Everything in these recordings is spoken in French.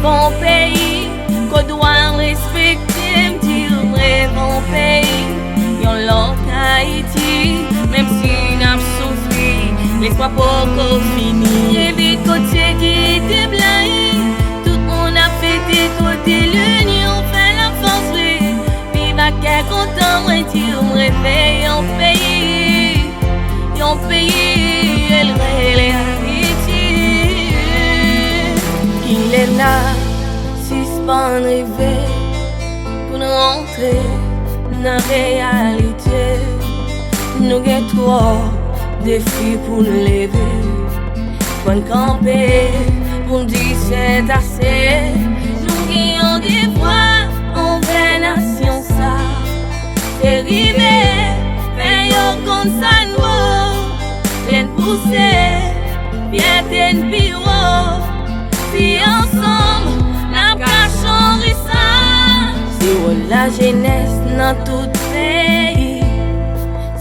bon pays, qu'on doit respecter, dire vrai bon pays. Yon l'autre Haïti, même si n'a souffri, l'espoir pour qu'on finisse. Évite côté qui était blaye, tout le monde a fait des côtés, l'union fait la force. Vive à quel content, moi dire, on réveille un pays, elle rêve Haïti. Qu'il est là, suspend rêver, pour nous rentrer dans la réalité. Nous avons trop de défis pour nous lever, pour nous camper, pour nous dire c'est assez. Nous avons des voix envers la nation, ça c'est arrivé, veillons comme ça nous, viens pousser, viens t'en bureau, si ensemble, n'a pas changé ça. C'est la jeunesse dans tout pays,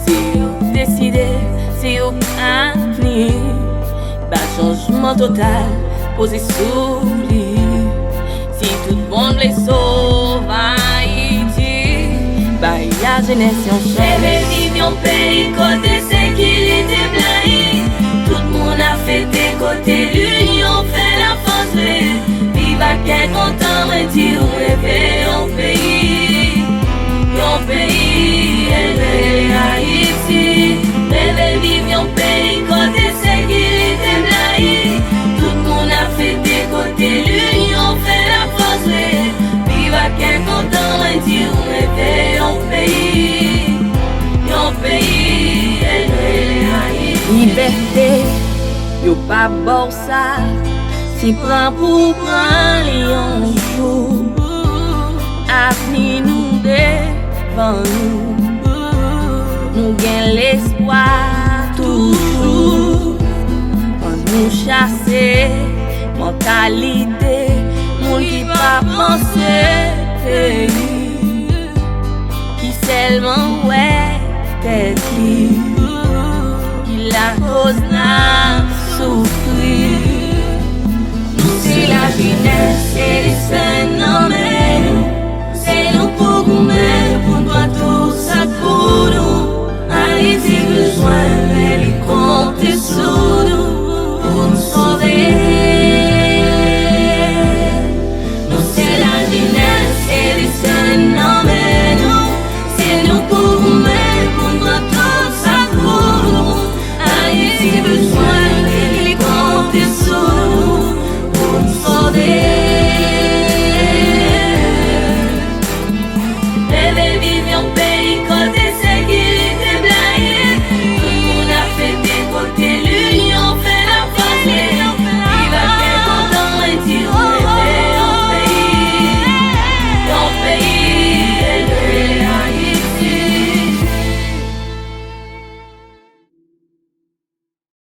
si vous décidez, si vous appelez, bah changement total, posé sous lui. Si tout le monde les sauve Haïti, bah y'a jeunesse en chèvre. Vivre en pays côté sécurité blaye, tout le monde a fait des côtés, l'union fait la force. Vive à quel content, mais dire rêver en pays, elle Haïti. Rêver vivre en pays côté sécurité blaye, tout le monde a fait des côtés, l'union fait la force. Vive à quel content, mais dire rêver en pays, elle Haïti. Liberté, yo pas bon ça, si prend pour prendre un jour, avenir nous devant nous gagne l'espoir toujours. On nous chasser mentalité, monde qui pas penser pays, qui seulement ouais tête qui la cause n'a souffrir. Nous c'est la jeunesse et les scènes